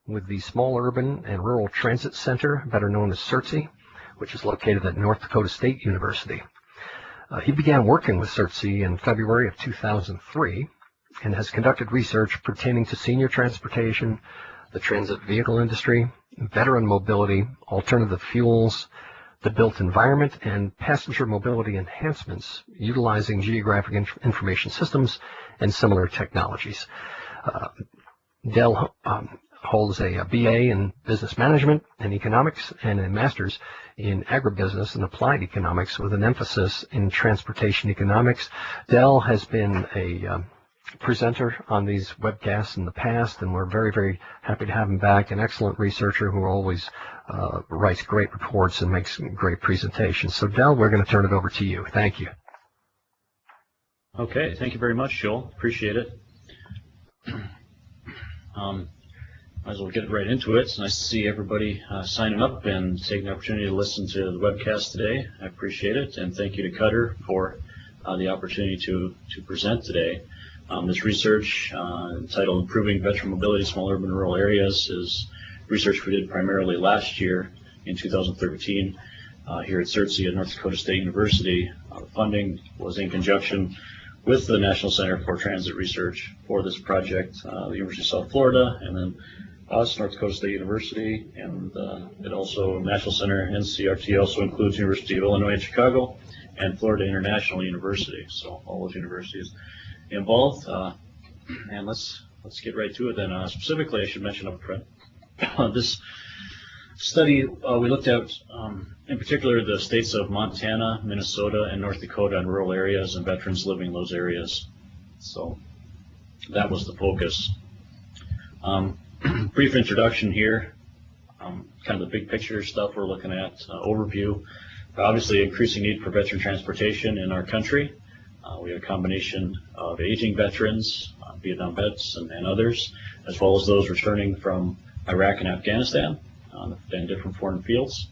with the Small Urban and Rural Transit Center, better known as CUTR, which is located at North Dakota State University. He began working with CUTR in February of 2003 and has conducted research pertaining to senior transportation, the transit vehicle industry, veteran mobility, alternative fuels, the built environment, and passenger mobility enhancements utilizing geographic information systems and similar technologies. Dell holds a BA in business management and economics and a master's in agribusiness and applied economics with an emphasis in transportation economics. Dell has been a presenter on these webcasts in the past, and we're very, very happy to have him back. An excellent researcher who always writes great reports and makes great presentations. So Dell, we're going to turn it over to you. Thank you. Okay, thank you very much, Joel. Appreciate it. Might as well get right into it. It's nice to see everybody signing up and taking the opportunity to listen to the webcast today. I appreciate it, and thank you to CUTR for the opportunity to present today. This research entitled Improving Veteran Mobility in Small Urban and Rural Areas is research we did primarily last year in 2013 here at CUTR at North Dakota State University. The funding was in conjunction with the National Center for Transit Research for this project, the University of South Florida, and then us, North Dakota State University, and it also, National Center, NCRT also includes University of Illinois at Chicago and Florida International University, so all those universities involved. And let's get right to it then. Specifically, I should mention up front, this study, we looked at, in particular, the states of Montana, Minnesota, and North Dakota and rural areas and veterans living in those areas. So that was the focus. Brief introduction here, kind of the big picture stuff we're looking at, overview. Obviously, increasing need for veteran transportation in our country. We have a combination of aging veterans, Vietnam vets, and others, as well as those returning from Iraq and Afghanistan and different foreign fields.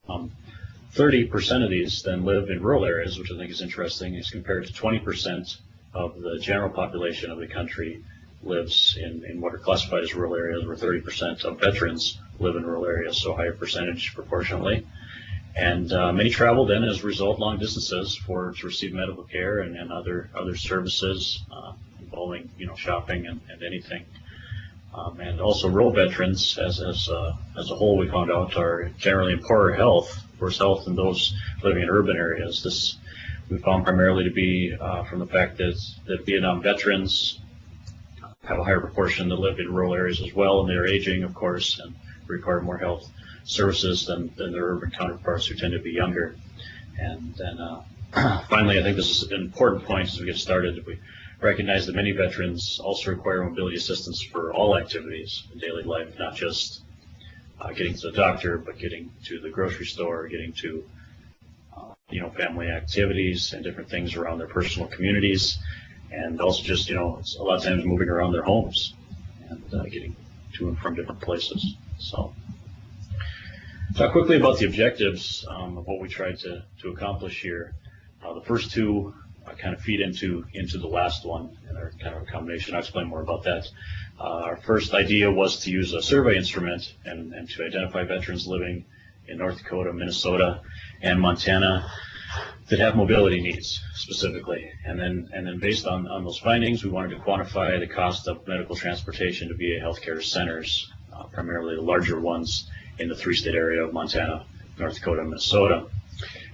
30% of these then live in rural areas, which I think is interesting, as compared to 20% of the general population of the country lives in what are classified as rural areas, where 30% of veterans live in rural areas, so higher percentage proportionally. And many travel then as a result long distances to receive medical care and other services involving shopping and anything. And also rural veterans as a whole, we found out, are generally in poorer health, worse health than those living in urban areas. This we found primarily to be from the fact that Vietnam veterans have a higher proportion that live in rural areas as well, and they're aging, of course, and require more health services than their urban counterparts who tend to be younger. And then finally, I think this is an important point as we get started. We recognize that many veterans also require mobility assistance for all activities in daily life, not just getting to the doctor, but getting to the grocery store, getting to family activities and different things around their personal communities, and also just a lot of times moving around their homes and getting to and from different places. So talk quickly about the objectives of what we tried to accomplish here. The first two kind of feed into the last one, and they're kind of a combination. I'll explain more about that. Our first idea was to use a survey instrument and to identify veterans living in North Dakota, Minnesota, and Montana that have mobility needs specifically. And then based on those findings, we wanted to quantify the cost of medical transportation to VA healthcare centers, primarily the larger ones in the three-state area of Montana, North Dakota, and Minnesota.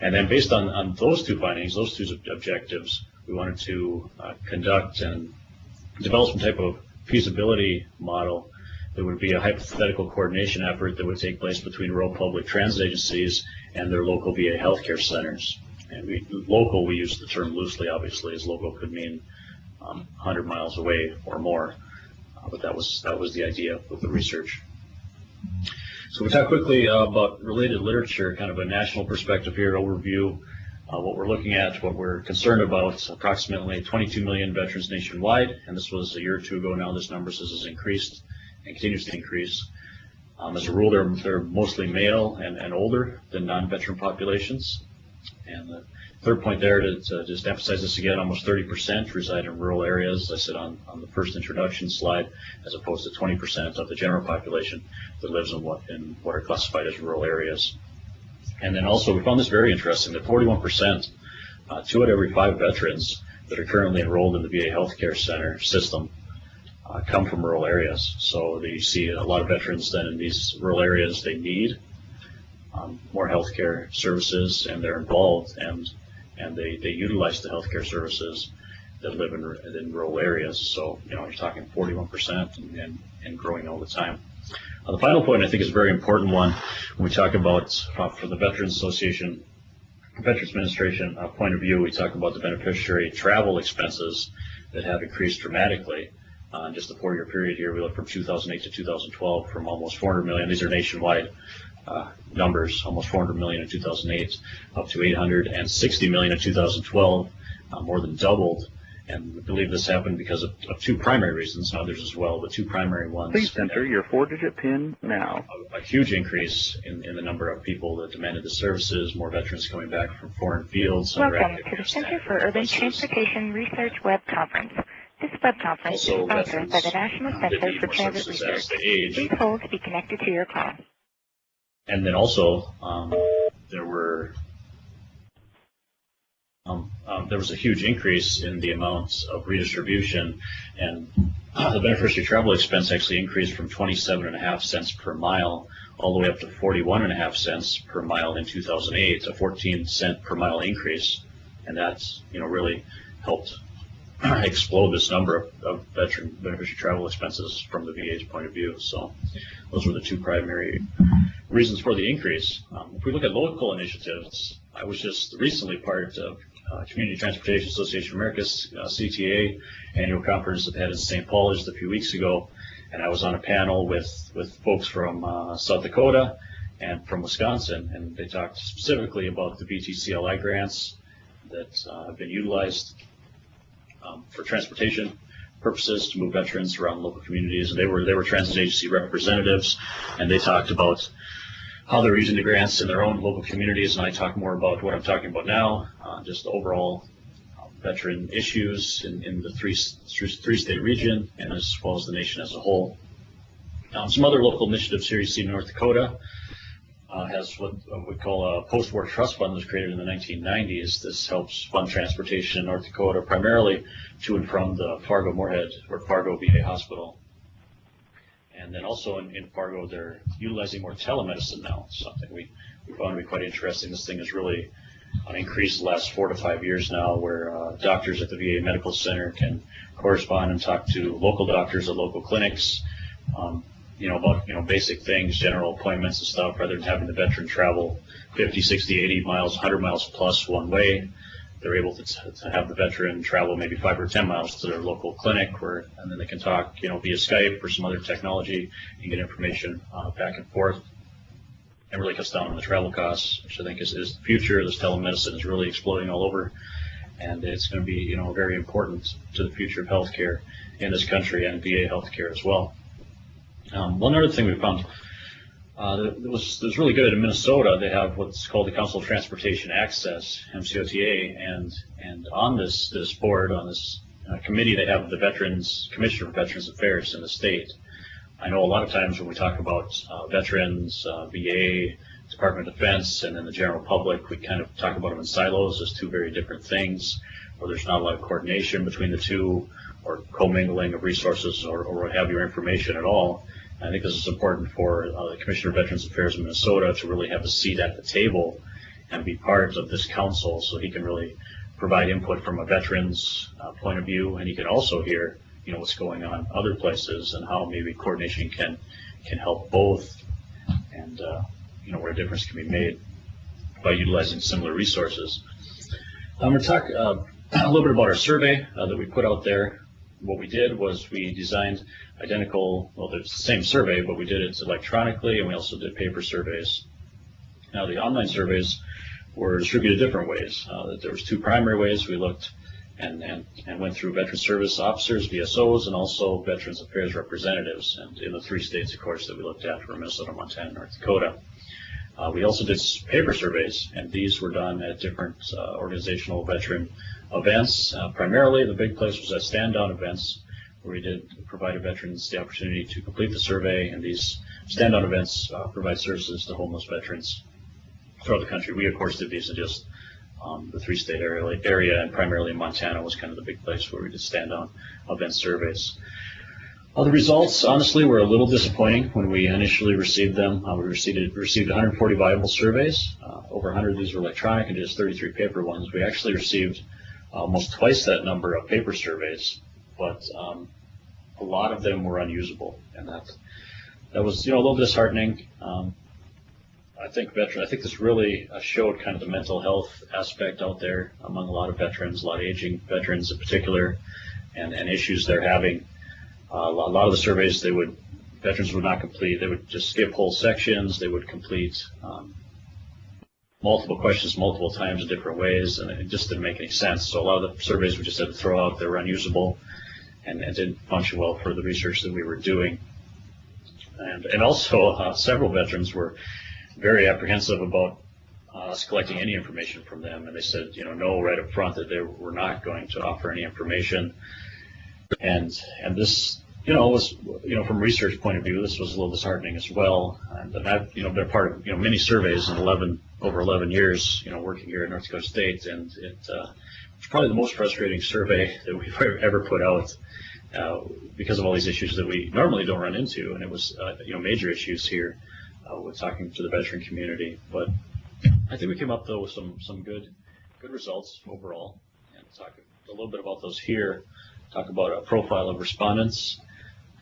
And then based on those two findings, those two objectives, we wanted to conduct and develop some type of feasibility model that would be a hypothetical coordination effort that would take place between rural public transit agencies and their local VA healthcare centers. And local, we use the term loosely, obviously, as local could mean 100 miles away or more, but that was the idea of the research. So we talk quickly about related literature, kind of a national perspective here, overview, what we're looking at, what we're concerned about. Approximately 22 million veterans nationwide, and this was a year or two ago now. This number has increased and continues to increase. As a rule, they're mostly male and older than non-veteran populations. And Third point there, to just emphasize this again, almost 30% reside in rural areas, as I said on the first introduction slide, as opposed to 20% of the general population that lives in what are classified as rural areas. And then also, we found this very interesting, that 41%, 2 out of every 5 veterans that are currently enrolled in the VA healthcare center system come from rural areas. So you see a lot of veterans then in these rural areas, they need more healthcare services, and they're involved, and they utilize the healthcare services that live in rural areas. So, you're talking 41% and growing all the time. The final point I think is a very important one when we talk about, for the Veterans Association, Veterans Administration point of view, we talk about the beneficiary travel expenses that have increased dramatically. In just the 4-year period here, we look from 2008 to 2012 from almost 400 million. These are nationwide numbers, almost 400 million in 2008, up to 860 million in 2012, more than doubled. And we believe this happened because of 2 primary reasons, and others as well, but 2 primary ones. Please enter your 4-digit PIN now. A huge increase in the number of people that demanded the services, more veterans coming back from foreign fields. Welcome to the Center for Urban Transportation Research Web Conference. This web conference is sponsored by the National Center for Transit Research. Please hold to be connected to your call. And then also, there was a huge increase in the amount of redistribution, and the beneficiary travel expense actually increased from 27.5 cents per mile all the way up to 41.5 cents per mile in 2008, a 14-cent per mile increase, and that's really helped explode this number of veteran beneficiary travel expenses from the VA's point of view. So those were the 2 primary reasons for the increase. If we look at local initiatives, I was just recently part of Community Transportation Association of America's CTA annual conference that had in St. Paul just a few weeks ago, and I was on a panel with folks from South Dakota and from Wisconsin, and they talked specifically about the VTCLI grants that have been utilized for transportation purposes to move veterans around local communities. And they were transit agency representatives, and they talked about how they're using the grants in their own local communities, and I talk more about what I'm talking about now, just overall veteran issues in the three-state region, and as well as the nation as a whole. Some other local initiatives here you see North Dakota has what we call a post-war trust fund that was created in the 1990s. This helps fund transportation in North Dakota, primarily to and from the Fargo-Moorhead or Fargo VA Hospital. And then also in Fargo, they're utilizing more telemedicine now, something we found to be quite interesting. This thing has really increased the last 4 to 5 years now, where doctors at the VA Medical Center can correspond and talk to local doctors at local clinics, about basic things, general appointments and stuff, rather than having the veteran travel 50, 60, 80 miles, 100 miles plus one way. They're able to have the veteran travel maybe 5 or 10 miles to their local clinic, and then they can talk, via Skype or some other technology and get information back and forth. It really cuts down on the travel costs, which I think is the future. This telemedicine is really exploding all over, and it's going to be, very important to the future of healthcare in this country and VA healthcare as well. One other thing we found that was really good in Minnesota. They have what's called the Council of Transportation Access, MCOTA, and on this board, on this committee, they have the Commissioner for Veterans Affairs in the state. I know a lot of times when we talk about veterans, VA, Department of Defense, and then the general public, we kind of talk about them in silos as 2 very different things, or there's not a lot of coordination between the 2, or commingling of resources, or what have you, information at all. I think this is important for the Commissioner of Veterans Affairs in Minnesota to really have a seat at the table and be part of this council, so he can really provide input from a veteran's point of view, and he can also hear, what's going on other places and how maybe coordination can help both, and where a difference can be made by utilizing similar resources. I'm going to talk a little bit about our survey that we put out there. What we did was we designed identical, well, it's the same survey, but we did it electronically, and we also did paper surveys. Now, the online surveys were distributed different ways. There was 2 primary ways. We looked and went through veteran service officers, VSOs, and also Veterans Affairs representatives, and in the 3 states, of course, that we looked at were Minnesota, Montana, and North Dakota. We also did paper surveys, and these were done at different organizational veteran events. Primarily, the big place was at stand-down events, where we did provide veterans the opportunity to complete the survey, and these stand-down events provide services to homeless veterans throughout the country. We, of course, did these in just the three-state area, and primarily Montana was kind of the big place where we did stand-down event surveys. The results, honestly, were a little disappointing when we initially received them. We received 140 viable surveys. Over 100 of these were electronic and just 33 paper ones. We actually received almost twice that number of paper surveys, but a lot of them were unusable, and that was a little disheartening. I think this really showed kind of the mental health aspect out there among a lot of veterans, a lot of aging veterans in particular, and issues they're having. A lot of the surveys veterans would not complete. They would just skip whole sections. They would complete multiple questions multiple times in different ways, and it just didn't make any sense. So a lot of the surveys we just had to throw out. They were unusable and didn't function well for the research that we were doing. And also several veterans were very apprehensive about us collecting any information from them, and they said, no, right up front, that they were not going to offer any information. And this, was, from a research point of view, this was a little disheartening as well. And I've, been part of, many surveys in over 11 years, working here at North Dakota State, and it's probably the most frustrating survey that we've ever put out because of all these issues that we normally don't run into. And it was, major issues here with talking to the veteran community. But I think we came up though with some good results overall, and talk a little bit about those here. Talk about a profile of respondents.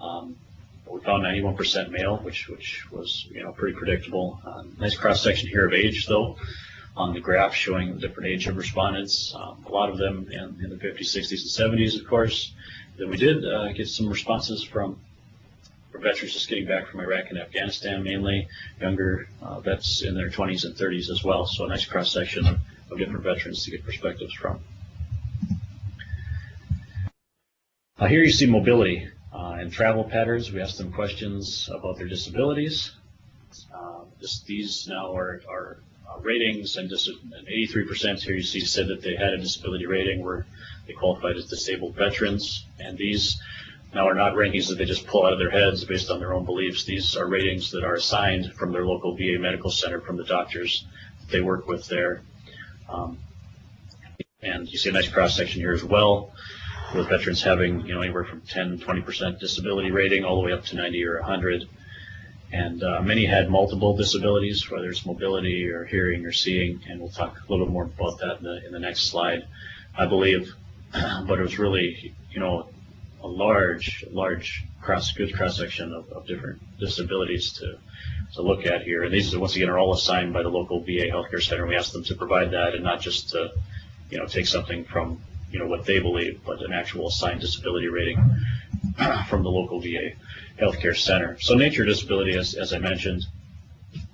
We found 91% male, which was pretty predictable. Nice cross section here of age though, on the graph showing the different age of respondents. A lot of them in the 50s, 60s, and 70s, of course. Then we did get some responses from veterans just getting back from Iraq and Afghanistan, mainly younger vets in their 20s and 30s as well. So a nice cross section of different veterans to get perspectives from. Here you see mobility and travel patterns. We asked them questions about their disabilities. These now are ratings, and 83% here you see said that they had a disability rating where they qualified as disabled veterans. And these now are not rankings that they just pull out of their heads based on their own beliefs. These are ratings that are assigned from their local VA medical center, from the doctors that they work with there. And you see a nice cross section here as well, with veterans having anywhere from 10, 20% disability rating all the way up to 90 or 100. And many had multiple disabilities, whether it's mobility or hearing or seeing, and we'll talk a little bit more about that in the next slide, I believe. But it was really, a large good cross section of different disabilities to look at here. And these, once again, are all assigned by the local VA healthcare center. We asked them to provide that, and not just to, take something from what they believe, but an actual assigned disability rating from the local VA healthcare center. So nature of disability, as I mentioned,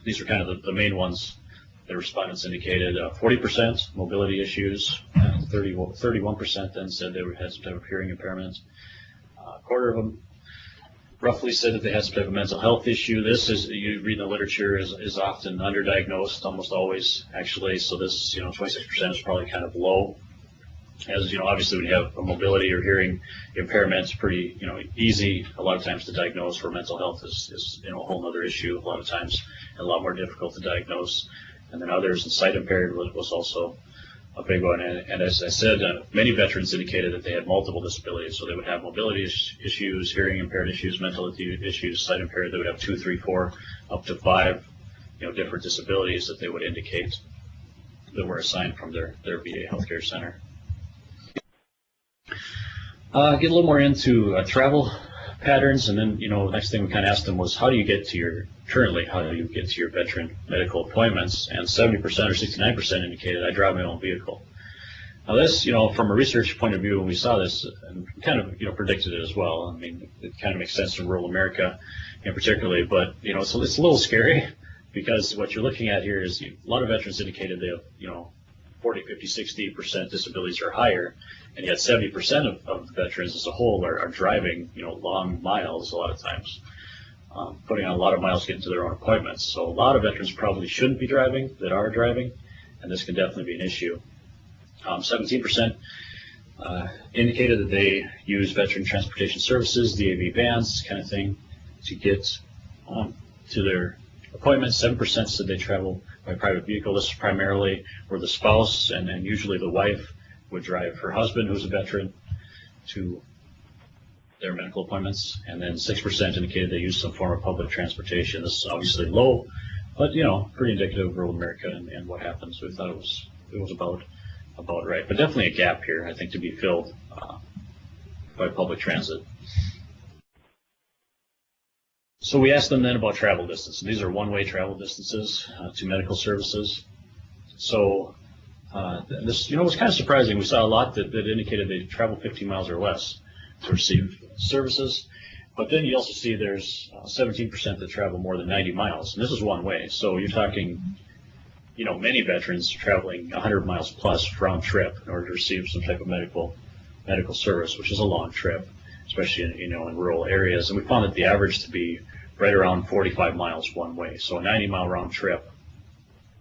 these are kind of the main ones the respondents indicated. 40% mobility issues, 31% then said they had some type of hearing impairment. A quarter of them roughly said that they had some type of mental health issue. This is, you read in the literature, is often underdiagnosed, almost always actually. So this, 26% is probably kind of low. As obviously when you have a mobility or hearing impairment, it's pretty, easy a lot of times to diagnose, where mental health is a whole other issue a lot of times, and a lot more difficult to diagnose. And then others, and sight impaired was also a big one. And as I said, many veterans indicated that they had multiple disabilities. So they would have mobility issues, hearing impaired issues, mental issues, sight impaired. They would have 2, 3, 4, up to 5, different disabilities that they would indicate that were assigned from their VA healthcare center. Get a little more into travel patterns, and then the next thing we kind of asked them was, how do you get to your veteran medical appointments? And 70% or 69% indicated, I drive my own vehicle. Now this, from a research point of view, when we saw this, and we kind of predicted it as well. I mean, it kind of makes sense in rural America, particularly, but it's a little scary, because what you're looking at here is a lot of veterans indicated they have 40, 50, 60% disabilities or higher, and yet 70% of the veterans as a whole are driving long miles a lot of times. putting on a lot of miles getting to their own appointments. So a lot of veterans probably shouldn't be driving that are driving, and this can definitely be an issue. 17% indicated that they use veteran transportation services, DAV vans, kind of thing, to get to their appointments. 7% said they travel by private vehicle. This is primarily where the spouse and usually the wife would drive her husband, who's a veteran, to their medical appointments. And then 6% indicated they use some form of public transportation. This is obviously low, but pretty indicative of rural America and what happens. We thought it was about right, but definitely a gap here, I think, to be filled by public transit. So we asked them then about travel distance. These are one-way travel distances to medical services. So this, was kind of surprising. We saw a lot that indicated they travel 15 miles or less to receive services. But then you also see there's 17% that travel more than 90 miles, and this is one way. So you're talking, many veterans traveling 100 miles plus round trip in order to receive some type of medical service, which is a long trip, especially in rural areas. And we found that the average to be right around 45 miles one way. So a 90-mile round trip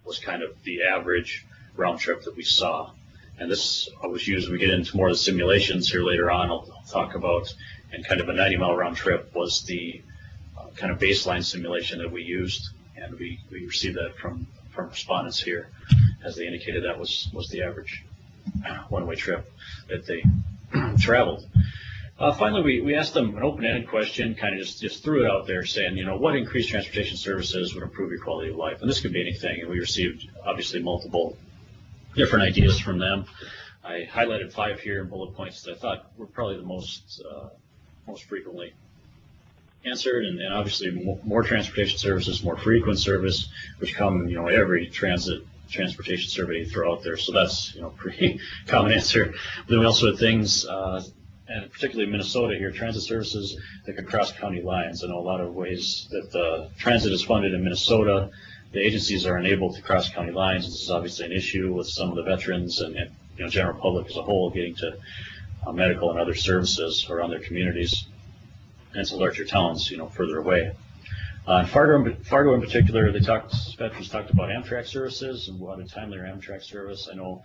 was kind of the average round trip that we saw. And this was used, we get into more of the simulations here later on, I'll talk about, and kind of a 90-mile round trip was the kind of baseline simulation that we used, and we received that from respondents here, as they indicated that was the average one-way trip that they traveled. Finally, we asked them an open-ended question, kind of just threw it out there, saying, what increased transportation services would improve your quality of life? And this could be anything, and we received, obviously, multiple different ideas from them. I highlighted 5 here in bullet points that I thought were probably the most frequently answered, and obviously more transportation services, more frequent service, which come, every transportation survey you throw out there. So that's, pretty common answer. But then we also had things, and particularly Minnesota here, transit services that could cross county lines. I know a lot of ways that the transit is funded in Minnesota, the agencies are unable to cross county lines. This is obviously an issue with some of the veterans and general public as a whole getting to medical and other services around their communities and to larger towns, further away. Fargo in particular, veterans talked about Amtrak services and wanted timely Amtrak service. I know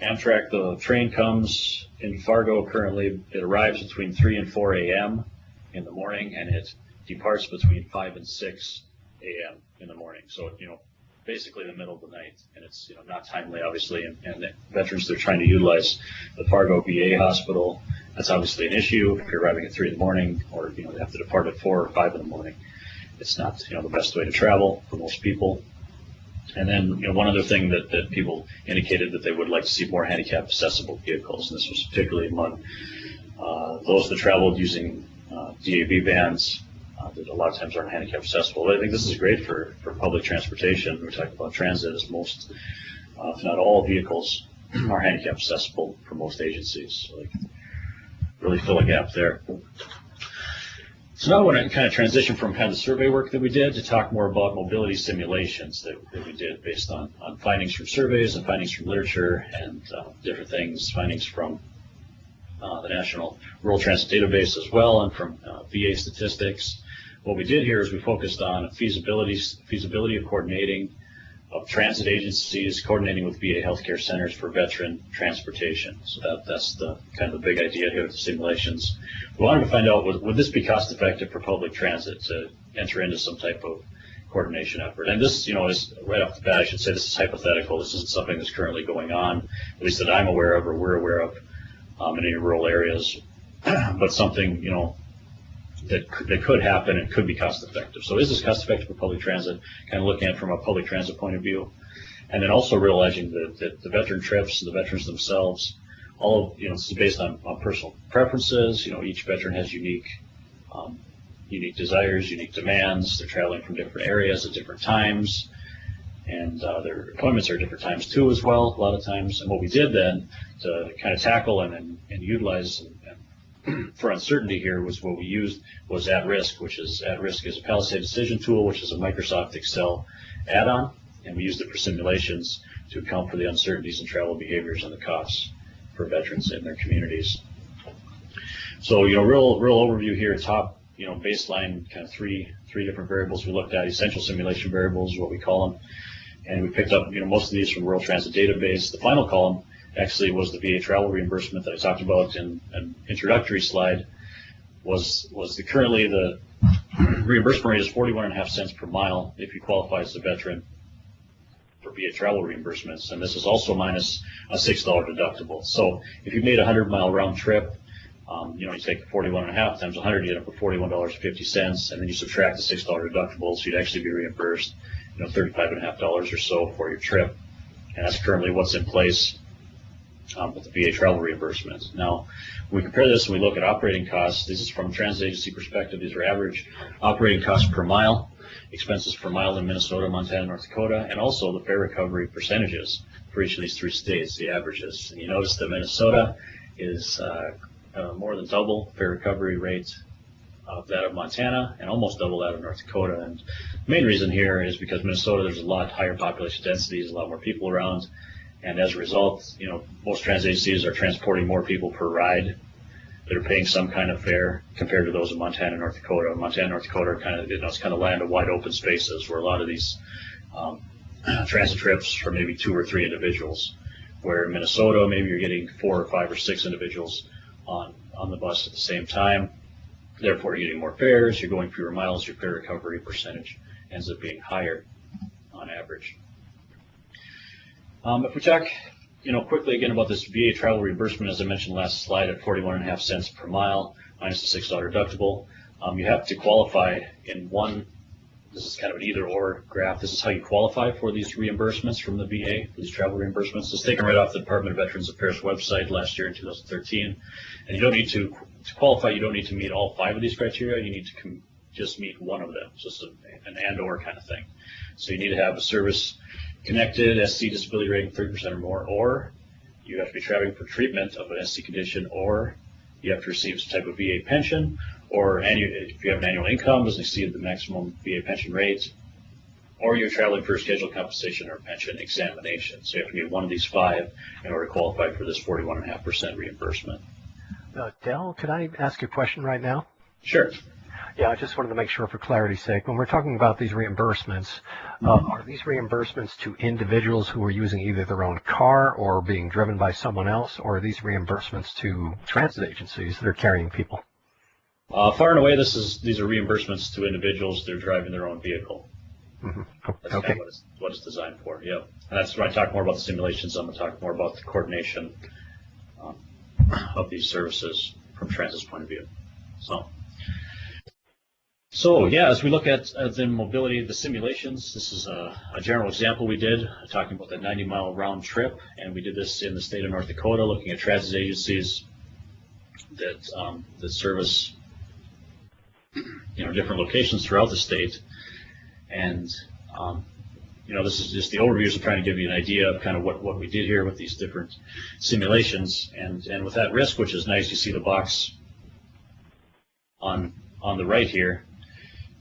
Amtrak, the train comes in Fargo currently, it arrives between 3 and 4 a.m. in the morning, and it departs between 5 and 6 a.m. in the morning. So, basically the middle of the night, and it's, not timely, obviously, and the veterans, they're trying to utilize the Fargo VA hospital. That's obviously an issue if you're arriving at 3 in the morning, or, they have to depart at 4 or 5 in the morning. It's not, the best way to travel for most people. And then, one other thing that people indicated that they would like to see more handicap accessible vehicles, and this was particularly among those that traveled using DAV vans that a lot of times aren't handicap accessible. But I think this is great for public transportation. We're talking about transit, as most, if not all, vehicles are handicap accessible for most agencies. So they can really fill a gap there. So now I want to kind of transition from kind of the survey work that we did to talk more about mobility simulations that we did based on findings from surveys and findings from literature and different things, findings from the National Rural Transit Database as well, and from VA statistics. What we did here is we focused on feasibility of coordinating of transit agencies, coordinating with VA healthcare centers for veteran transportation. So that's the kind of the big idea here with the simulations. We wanted to find out, would this be cost effective for public transit to enter into some type of coordination effort? And this, is right off the bat, I should say this is hypothetical. This isn't something that's currently going on, at least that I'm aware of or we're aware of in any rural areas, but something, that could happen and could be cost effective. So is this cost effective for public transit? Kind of looking at it from a public transit point of view. And then also realizing that the veteran trips, the veterans themselves, all of, this is based on personal preferences. Each veteran has unique desires, unique demands. They're traveling from different areas at different times. And their appointments are at different times too as well, a lot of times. And what we did then to kind of tackle and utilize for uncertainty here was what we used was At-Risk, which is At-Risk is a Palisade decision tool, which is a Microsoft Excel add-on, and we used it for simulations to account for the uncertainties in travel behaviors and the costs for veterans in their communities. So, real overview here. Top baseline kind of three different variables we looked at. Essential simulation variables, what we call them, and we picked up most of these from the World Transit Database. The final column actually was the VA travel reimbursement that I talked about in an introductory slide. Currently the reimbursement rate is 41.5 cents per mile if you qualify as a veteran for VA travel reimbursements, and this is also minus a $6 deductible. So if you made a 100-mile round trip, you take 41.5 times 100, you end up with $41.50, and then you subtract the $6 deductible, so you'd actually be reimbursed, $35.50 or so for your trip, and that's currently what's in place with the VA travel reimbursements. Now, when we compare this and we look at operating costs, this is from a transit agency perspective. These are average operating costs per mile, expenses per mile in Minnesota, Montana, North Dakota, and also the fare recovery percentages for each of these three states, the averages. And you notice that Minnesota is more than double fare recovery rate of that of Montana and almost double that of North Dakota. And the main reason here is because Minnesota, there's a lot higher population densities, a lot more people around, and as a result, most transit agencies are transporting more people per ride that are paying some kind of fare compared to those in Montana and North Dakota. Montana and North Dakota are kind of, it's kind of land of wide open spaces where a lot of these transit trips are maybe 2 or 3 individuals, where in Minnesota, maybe you're getting 4 or 5 or 6 individuals on the bus at the same time. Therefore, you're getting more fares, you're going fewer miles, your fare recovery percentage ends up being higher on average. If we talk, quickly again about this VA travel reimbursement, as I mentioned last slide, at 41.5 cents per mile minus the $6 deductible, you have to qualify in one. This is kind of an either-or graph. This is how you qualify for these reimbursements from the VA, these travel reimbursements. It's taken right off the Department of Veterans Affairs website last year in 2013. And you don't need to qualify, you don't need to meet all 5 of these criteria. You need to just meet one of them. So it's an and/or kind of thing. So you need to have a service-connected SC disability rating 30% or more, or you have to be traveling for treatment of an SC condition, or you have to receive some type of VA pension, or if you have an annual income doesn't exceed the maximum VA pension rate, or you're traveling for a scheduled compensation or pension examination. So you have to meet one of these 5 in order to qualify for this 41.5% reimbursement. Dell, could I ask you a question right now? Sure. Yeah, I just wanted to make sure for clarity's sake, when we're talking about these reimbursements, are these reimbursements to individuals who are using either their own car or being driven by someone else, or are these reimbursements to transit agencies that are carrying people? Far and away, these are reimbursements to individuals that are driving their own vehicle. Mm-hmm. That's okay. kind of what it's designed for, yeah. And that's when I talk more about the simulations, I'm going to talk more about the coordination of these services from transit's point of view. So yeah, as we look at the mobility, the simulations, this is a general example we did, talking about that 90-mile round trip, and we did this in the state of North Dakota, looking at transit agencies that service different locations throughout the state. And this is just the overview, so I'm trying to give you an idea of kind of what we did here with these different simulations. And with that risk, which is nice, you see the box on the right here.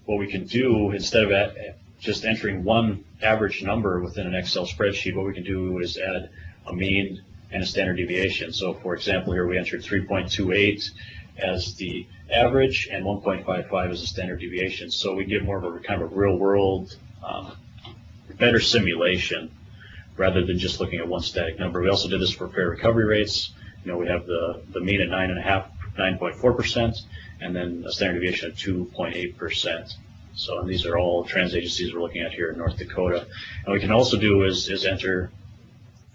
What we can do, instead of just entering one average number within an Excel spreadsheet, what we can do is add a mean and a standard deviation. So for example, here we entered 3.28 as the average and 1.55 as the standard deviation. So we get more of a kind of a real world, better simulation rather than just looking at one static number. We also did this for fare recovery rates. We have the mean at 9.4%, and then a standard deviation of 2.8%. So, and these are all transit agencies we're looking at here in North Dakota. And what we can also do is enter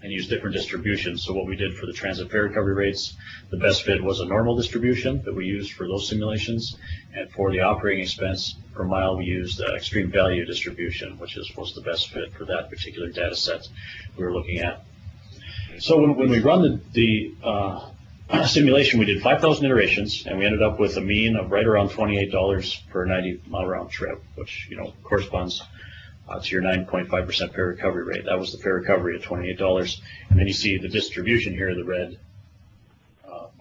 and use different distributions. So what we did for the transit fare recovery rates, the best fit was a normal distribution that we used for those simulations. And for the operating expense per mile, we used extreme value distribution, which was the best fit for that particular data set we were looking at. So when we run the simulation, we did 5,000 iterations, and we ended up with a mean of right around $28 per 90-mile round trip, which corresponds to your 9.5% fare recovery rate. That was the fare recovery at $28. And then you see the distribution here, the red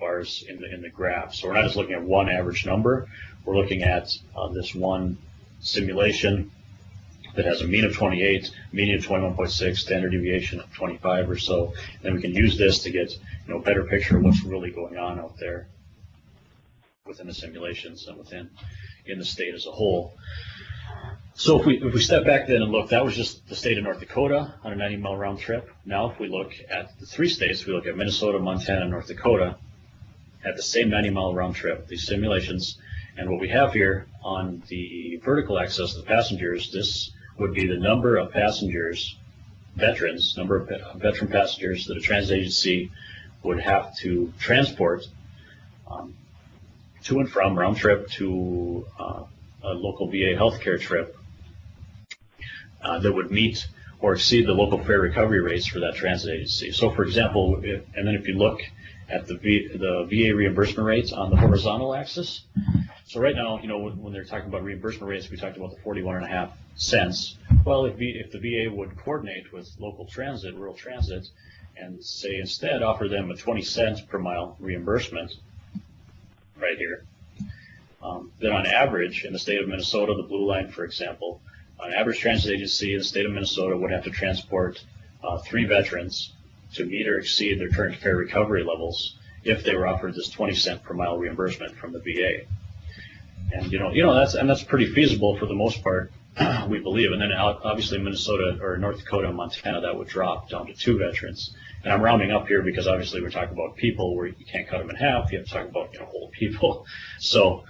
bars in the graph. So we're not just looking at one average number. We're looking at this one simulation that has a mean of 28, median of 21.6, standard deviation of 25 or so. Then we can use this to get a better picture of what's really going on out there. within the simulations and in the state as a whole. So if we step back then and look, that was just the state of North Dakota on a 90-mile round trip. Now if we look at the 3 states, we look at Minnesota, Montana, and North Dakota at the same 90-mile round trip, these simulations. And what we have here on the vertical axis of the passengers, this would be the number of passengers, veterans, number of veteran passengers that a transit agency would have to transport to and from round trip to a local VA healthcare trip that would meet or exceed the local fare recovery rates for that transit agency. So for example, and then if you look at the VA reimbursement rates on the horizontal axis, so right now, you know, when they're talking about reimbursement rates, we talked about the 41.5 cents. Well, if the VA would coordinate with local transit, rural transit, and say instead offer them a 20 cents per mile reimbursement right here, then on average in the state of Minnesota, the blue line, for example, an average transit agency in the state of Minnesota would have to transport 3 veterans to meet or exceed their current fare recovery levels if they were offered this 20 cent per mile reimbursement from the VA. And that's pretty feasible for the most part, we believe. And then obviously Minnesota or North Dakota and Montana, that would drop down to 2 veterans. And I'm rounding up here because obviously we're talking about people where you can't cut them in half. You have to talk about whole people. So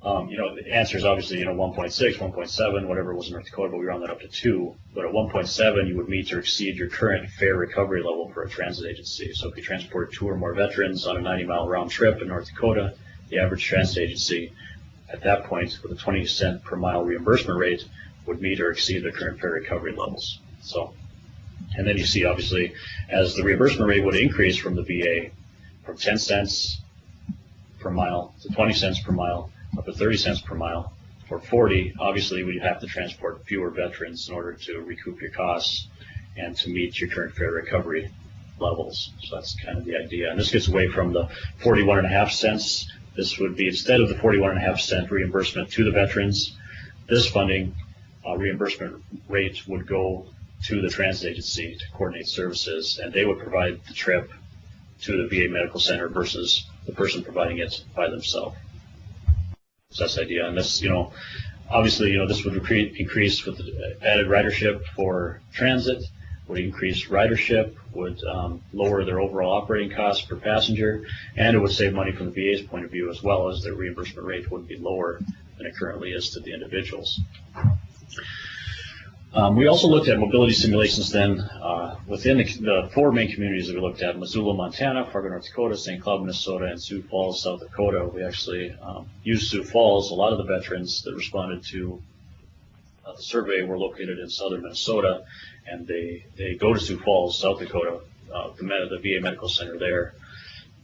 the answer is obviously 1.6, 1.7, whatever it was in North Dakota, but we round that up to 2. But at 1.7, you would meet or exceed your current fare recovery level for a transit agency. So if you transport 2 or more veterans on a 90-mile round trip in North Dakota, the average transit agency at that point with a 20 cent per mile reimbursement rate would meet or exceed their current fare recovery levels. So, and then you see obviously as the reimbursement rate would increase from the VA from 10 cents per mile to 20 cents per mile up to 30 cents per mile or 40, obviously we'd have to transport fewer veterans in order to recoup your costs and to meet your current fare recovery levels. So that's kind of the idea. And this gets away from the 41.5 cents. This would be instead of the 41.5 cent reimbursement to the veterans, this funding reimbursement rate would go to the transit agency to coordinate services, and they would provide the trip to the VA medical center versus the person providing it by themselves. So that's the idea. And this, obviously, this would increase with the added ridership for transit, would increase ridership, would lower their overall operating costs per passenger, and it would save money from the VA's point of view as well, as their reimbursement rate would be lower than it currently is to the individuals. We also looked at mobility simulations then within the 4 main communities that we looked at: Missoula, Montana, Fargo, North Dakota, St. Cloud, Minnesota, and Sioux Falls, South Dakota. We actually used Sioux Falls. A lot of the veterans that responded to the survey were located in southern Minnesota, and they go to Sioux Falls, South Dakota, the VA medical center there,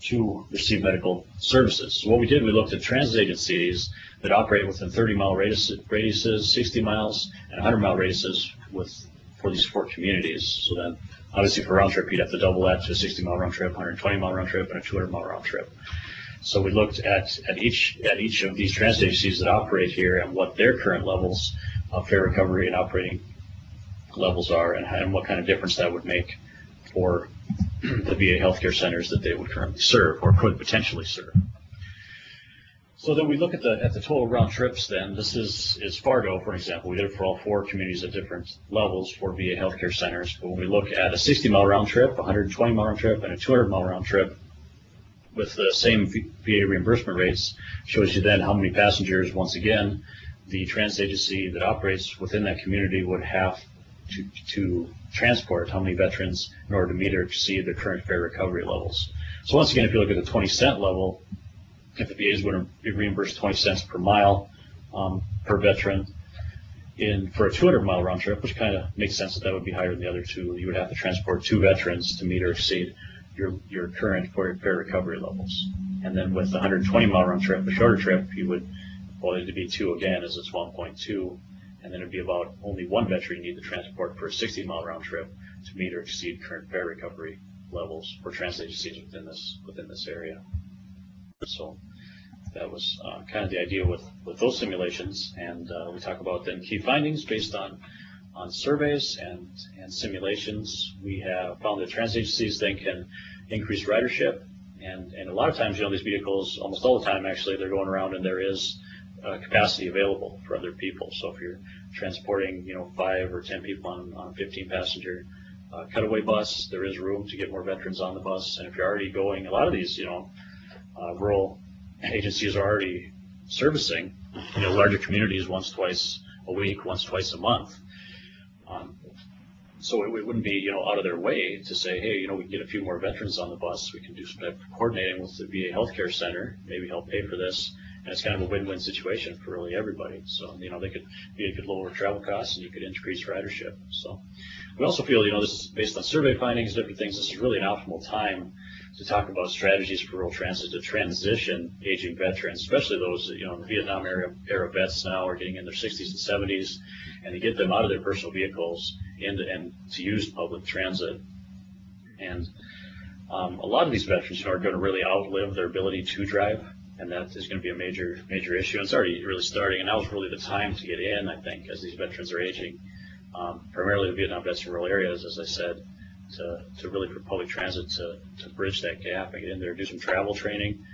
to receive medical services. So what we did, we looked at transit agencies that operate within 30-mile radiuses, 60 miles, and 100-mile radiuses for these 4 communities. So then, obviously, for round trip, you'd have to double that to a 60-mile round trip, 120-mile round trip, and a 200-mile round trip. So we looked at each of these transit agencies that operate here and what their current levels of fare recovery and operating levels are, and what kind of difference that would make for the VA healthcare centers that they would currently serve or could potentially serve. So then we look at the total round trips. Then this is Fargo, for example. We did it for all 4 communities at different levels for VA healthcare centers. But when we look at a 60-mile round trip, a 120-mile round trip, and a 200-mile round trip with the same VA reimbursement rates, shows you then how many passengers, once again, the transit agency that operates within that community would have to transport, how many veterans in order to meet or exceed their current fare recovery levels. So once again, if you look at the 20 cent level, if the VAs would be reimbursed 20 cents per mile per veteran for a 200-mile round trip, which kind of makes sense that would be higher than the other 2, you would have to transport 2 veterans to meet or exceed your current fare recovery levels. And then with the 120-mile round trip, a shorter trip, you would, well, it'd be 2 again, as it's 1.2, and then it'd be about only 1 veteran you need to transport for a 60-mile round trip to meet or exceed current fare recovery levels for transit agencies within this area. So that was kind of the idea with those simulations, and we talk about then key findings based on surveys and simulations. We have found that transit agencies then can increase ridership And a lot of times, these vehicles, almost all the time actually, they're going around and there is capacity available for other people. So if you're transporting, 5 or 10 people on a 15-passenger cutaway bus, there is room to get more veterans on the bus. And if you're already going, a lot of these, rural agencies are already servicing, larger communities once, twice a week, once, twice a month. So it wouldn't be, out of their way to say, hey, we can get a few more veterans on the bus. We can do some type of coordinating with the VA healthcare center, maybe help pay for this. And it's kind of a win-win situation for really everybody. So, VA could lower travel costs and you could increase ridership. So we also feel, this is based on survey findings, different things. This is really an optimal time to talk about strategies for rural transit to transition aging veterans, especially those, in the Vietnam era vets now are getting in their 60s and 70s, and to get them out of their personal vehicles and to use public transit. And a lot of these veterans, are going to really outlive their ability to drive, and that is going to be a major issue. And it's already really starting, and now is really the time to get in, I think, as these veterans are aging. Primarily the Vietnam vets in rural areas, as I said, to really for public transit to bridge that gap and get in there, do some travel training,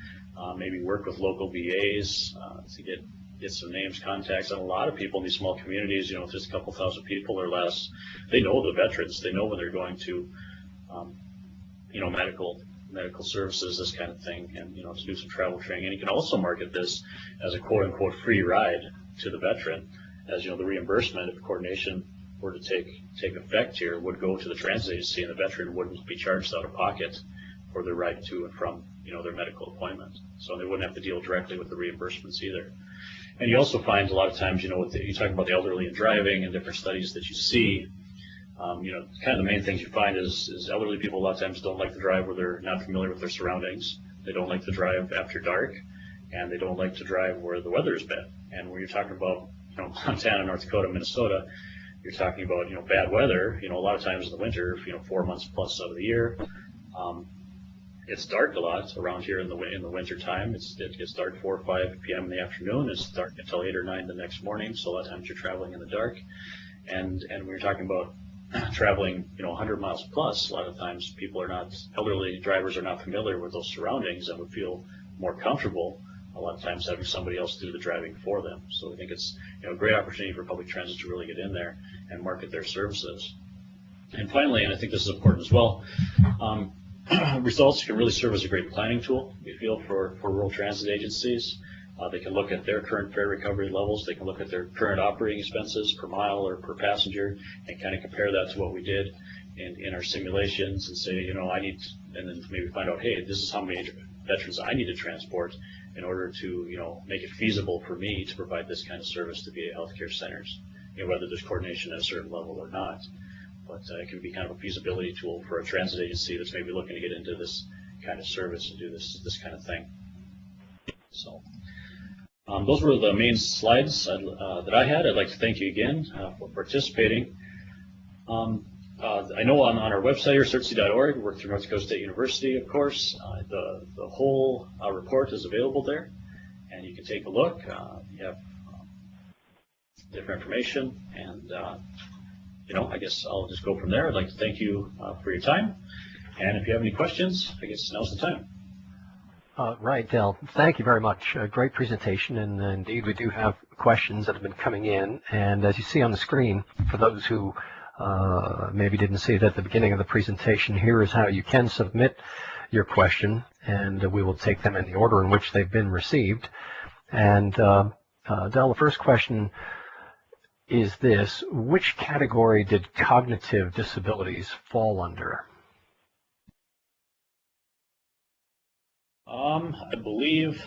maybe work with local VAs to get some names, contacts. And a lot of people in these small communities, just a couple thousand people or less, they know the veterans. They know when they're going to, medical services, this kind of thing, and to do some travel training. And you can also market this as a quote-unquote free ride to the veteran, as the reimbursement, if coordination were to take effect here, would go to the transit agency, and the veteran wouldn't be charged out of pocket for their ride to and from their medical appointment. So they wouldn't have to deal directly with the reimbursements either. And you also find a lot of times, you talk about the elderly and driving and different studies that you see. Kind of the main things you find is elderly people a lot of times don't like to drive where they're not familiar with their surroundings. They don't like to drive after dark, and they don't like to drive where the weather is bad. And when you're talking about Montana, North Dakota, Minnesota, you're talking about bad weather. A lot of times in the winter, 4 months plus out of the year, it's dark a lot around here in the winter time. It gets dark 4 or 5 p.m. in the afternoon. It's dark until 8 or 9 the next morning. So a lot of times you're traveling in the dark, and when you're talking about traveling 100 miles plus, a lot of times elderly drivers are not familiar with those surroundings and would feel more comfortable a lot of times having somebody else do the driving for them. So I think it's a great opportunity for public transit to really get in there and market their services. And finally, and I think this is important as well, results can really serve as a great planning tool, we feel, for rural transit agencies. They can look at their current fare recovery levels. They can look at their current operating expenses per mile or per passenger and kind of compare that to what we did in our simulations and say, and then maybe find out, hey, this is how many veterans I need to transport in order to, make it feasible for me to provide this kind of service to VA healthcare centers, whether there's coordination at a certain level or not. But it can be kind of a feasibility tool for a transit agency that's maybe looking to get into this kind of service and do this kind of thing. So those were the main slides that I had. I'd like to thank you again for participating. I know on our website here, certc.org, we work through North Dakota State University, of course. The whole report is available there, and you can take a look. You have different information, and I guess I'll just go from there. I'd like to thank you for your time, and if you have any questions, I guess now's the time. Right, Del. Thank you very much. Great presentation, and indeed we do have questions that have been coming in. And as you see on the screen, for those who maybe didn't see it at the beginning of the presentation, here is how you can submit your question, and we will take them in the order in which they've been received. And Del, the first question is this: which category did cognitive disabilities fall under? I believe,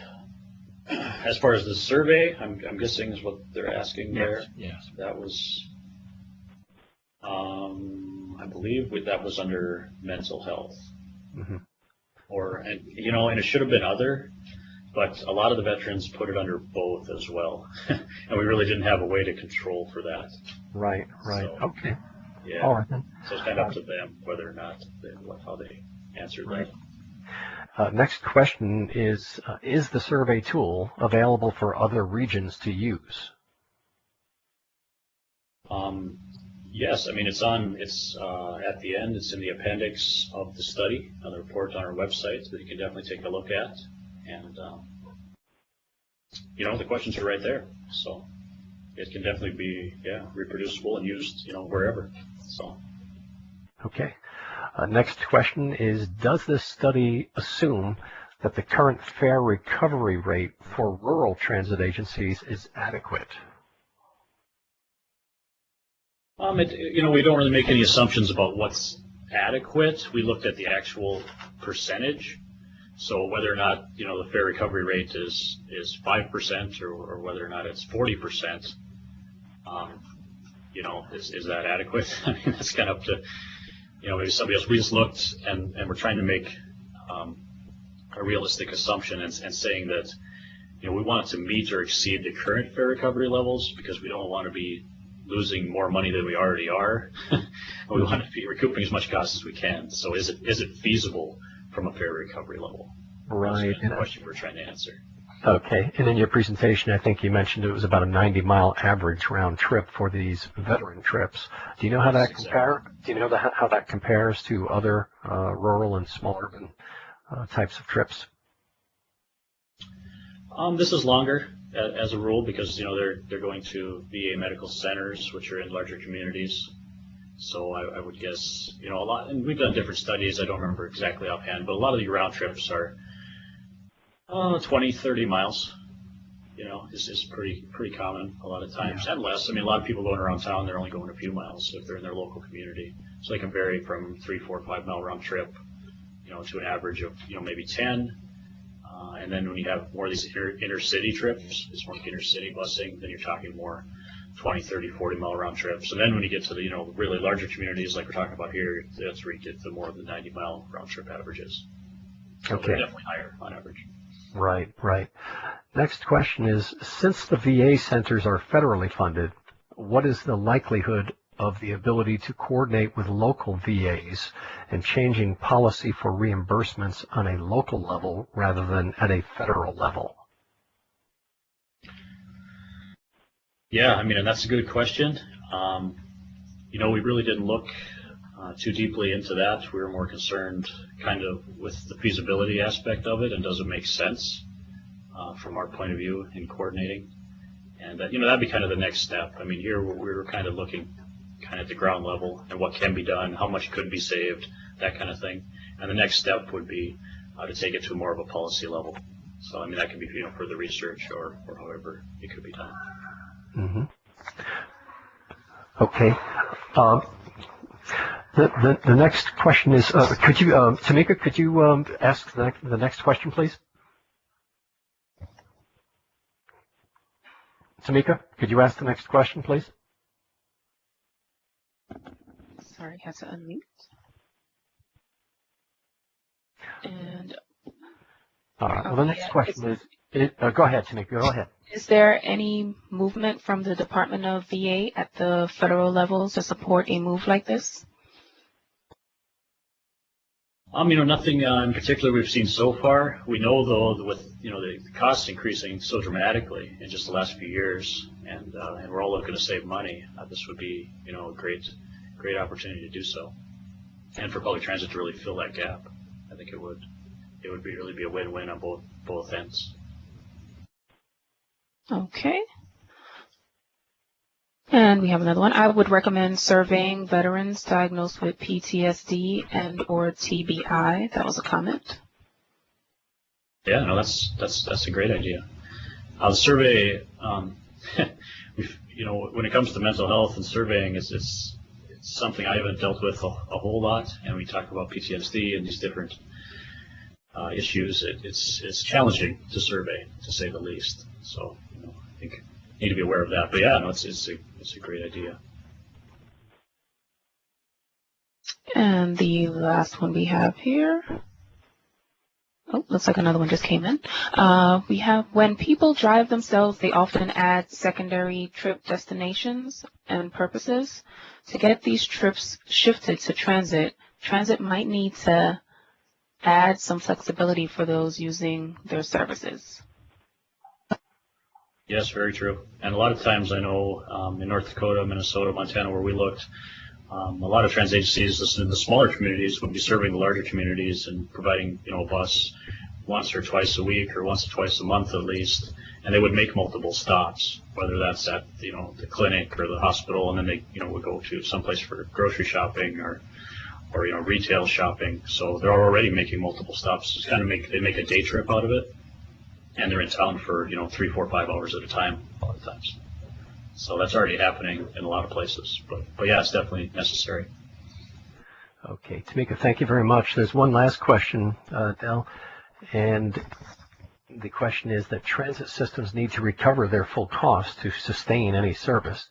as far as the survey, I'm guessing is what they're asking there. Yes. That was, I believe that was under mental health. Mm-hmm. And it should have been other, but a lot of the veterans put it under both as well. And we really didn't have a way to control for that. Right. So, okay. Yeah. All right then. So it's kind of up to them whether or not how they answered that. Next question is the survey tool available for other regions to use? Yes, I mean it's at the end. It's in the appendix of the study, the report on our website that you can definitely take a look at, and the questions are right there, so it can definitely be reproducible and used wherever. So. Okay. Next question is, does this study assume that the current fare recovery rate for rural transit agencies is adequate? We don't really make any assumptions about what's adequate. We looked at the actual percentage. So whether or not, the fare recovery rate is 5% or whether or not it's 40%, is that adequate? I mean, that's kind of up to, maybe somebody else. We just looked and we're trying to make a realistic assumption and saying that, we want to meet or exceed the current fare recovery levels because we don't want to be losing more money than we already are. We want to be recouping as much cost as we can. So is it feasible from a fare recovery level? Right. That's the question we're trying to answer. Okay. And in your presentation, I think you mentioned it was about a 90-mile average round trip for these veteran trips. Do you know how that compares? Do you know how that compares to other rural and small urban types of trips? This is longer as a rule because they're going to VA medical centers, which are in larger communities. So I would guess a lot, and we've done different studies. I don't remember exactly offhand, but a lot of the round trips are 20, 30 miles. Is pretty common a lot of times, and less. I mean, a lot of people going around town, they're only going a few miles if they're in their local community. So they can vary from 3, 4, 5 mile round trip, to an average of maybe 10. And then when you have more of these inner city trips, it's more like inner city busing, then you're talking more 20, 30, 40 mile round trips. And then when you get to the really larger communities like we're talking about here, that's where you get the more than 90 mile round trip averages. So okay. They're definitely higher on average. Right. Next question is, since the VA centers are federally funded, what is the likelihood of the ability to coordinate with local VAs and changing policy for reimbursements on a local level rather than at a federal level? Yeah, I mean, and that's a good question. We really didn't look too deeply into that. We were more concerned kind of with the feasibility aspect of it and does it make sense from our point of view in coordinating. And that'd be kind of the next step. I mean, here we were kind of looking kind of at the ground level and what can be done, how much could be saved, that kind of thing. And the next step would be to take it to more of a policy level. So, I mean, that could be further research or however it could be done. Mm-hmm. Okay. The next question is, could you, Tamika, could you ask the next question, please? Tamika, could you ask the next question, please? Sorry, had to unmute. And well, the next question is go ahead, Tamika, go ahead. Is there any movement from the Department of VA at the federal level to support a move like this? Nothing in particular we've seen so far. We know, though, with the costs increasing so dramatically in just the last few years, and we're all looking to save money. This would be a great opportunity to do so, and for public transit to really fill that gap. I think it would really be a win-win on both ends. Okay. And we have another one. I would recommend surveying veterans diagnosed with PTSD and or TBI. That was a comment. Yeah, no, that's a great idea. The survey, when it comes to mental health and surveying, it's something I haven't dealt with a whole lot. And we talk about PTSD and these different issues. It's challenging to survey, to say the least. So I think need to be aware of that. But yeah, no, it's a great idea. And the last one we have here. Oh, looks like another one just came in. We have, when people drive themselves, they often add secondary trip destinations and purposes. To get these trips shifted to transit might need to add some flexibility for those using their services. Yes, very true. And a lot of times I know in North Dakota, Minnesota, Montana, where we looked, a lot of transit agencies in the smaller communities would be serving the larger communities and providing, a bus once or twice a week or once or twice a month at least, and they would make multiple stops, whether that's at the clinic or the hospital, and then they would go to someplace for grocery shopping or retail shopping. So they're already making multiple stops. It's kind of they make a day trip out of it, and they're in town for 3, 4, 5 hours at a time a lot of times. So that's already happening in a lot of places. But yeah, it's definitely necessary. Okay, Tamika, thank you very much. There's one last question, Del, and the question is that transit systems need to recover their full cost to sustain any service,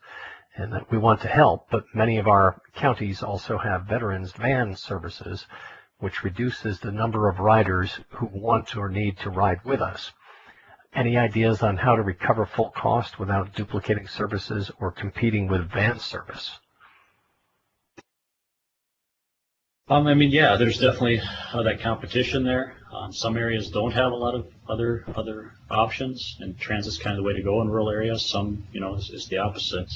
and that we want to help, but many of our counties also have veterans van services, which reduces the number of riders who want or need to ride with us. Any ideas on how to recover full cost without duplicating services or competing with van service? Yeah, there's definitely that competition there. Some areas don't have a lot of other options, and transit's kind of the way to go in rural areas. Some, is the opposite.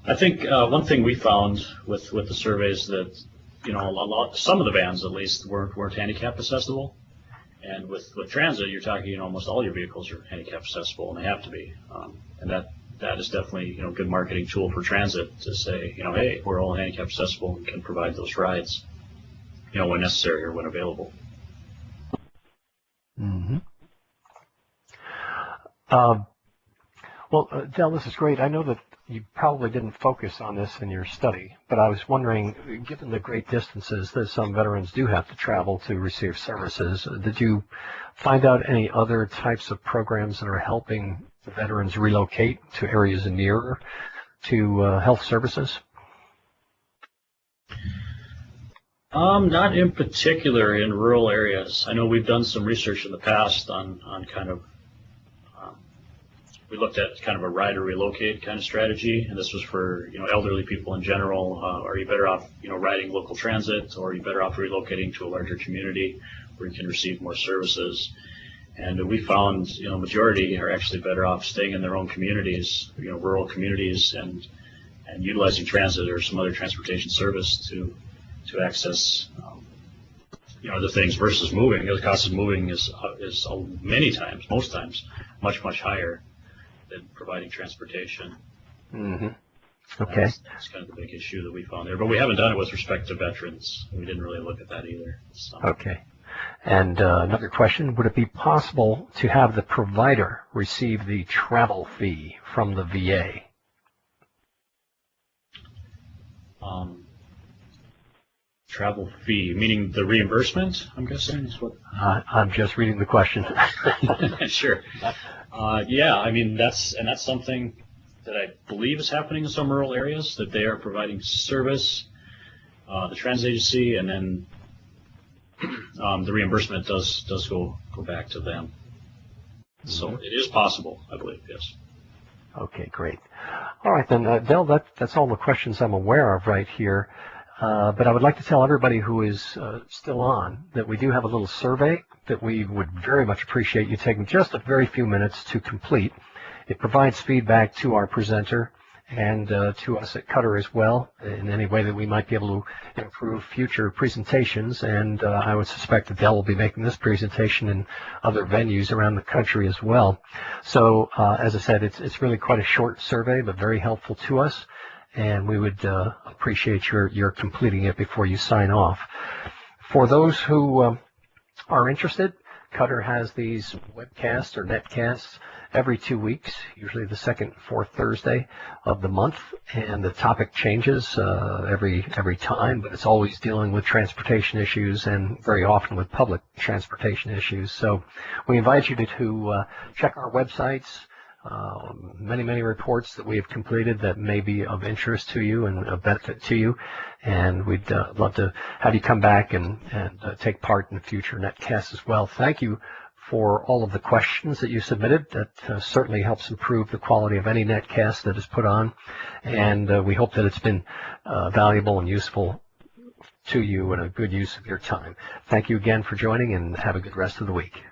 I think one thing we found with the surveys that, some of the vans at least weren't handicap accessible. And with transit, you're talking, almost all your vehicles are handicap accessible, and they have to be. And that is definitely, a good marketing tool for transit to say, hey, we're all handicap accessible and can provide those rides, when necessary or when available. Mm-hmm. Well, Del, this is great. I know that you probably didn't focus on this in your study, but I was wondering, given the great distances that some veterans do have to travel to receive services, did you find out any other types of programs that are helping the veterans relocate to areas nearer to health services? Not in particular in rural areas. I know we've done some research in the past on kind of we looked at kind of a ride or relocate kind of strategy, and this was for elderly people in general. Are you better off riding local transit, or are you better off relocating to a larger community where you can receive more services? And we found majority are actually better off staying in their own communities, rural communities, and utilizing transit or some other transportation service to access the things versus moving. The cost of moving is many times, most times, much higher than providing transportation. Mm-hmm. Okay. That's kind of the big issue that we found there. But we haven't done it with respect to veterans. We didn't really look at that either. So. Okay. And another question, would it be possible to have the provider receive the travel fee from the VA? Travel fee, meaning the reimbursement, I'm guessing? Is what? I'm just reading the question. Sure. Yeah, that's something that I believe is happening in some rural areas, that they are providing service, the transit agency, and then the reimbursement does go back to them. So it is possible, I believe, yes. Okay, great. All right, then, Del, that's all the questions I'm aware of right here. But I would like to tell everybody who is still on that we do have a little survey that we would very much appreciate you taking just a very few minutes to complete. It provides feedback to our presenter and to us at CUTR as well in any way that we might be able to improve future presentations. And I would suspect that Del will be making this presentation in other venues around the country as well. So as I said, it's really quite a short survey, but very helpful to us. And we would appreciate your completing it before you sign off. For those who are interested, CUTR has these webcasts or netcasts every 2 weeks, usually the second and fourth Thursday of the month, and the topic changes every time, but it's always dealing with transportation issues and very often with public transportation issues. So we invite you to check our websites. Many reports that we have completed that may be of interest to you and of benefit to you, and we'd love to have you come back and take part in the future netcasts as well. Thank you for all of the questions that you submitted. That certainly helps improve the quality of any netcast that is put on, and we hope that it's been valuable and useful to you and a good use of your time. Thank you again for joining, and have a good rest of the week.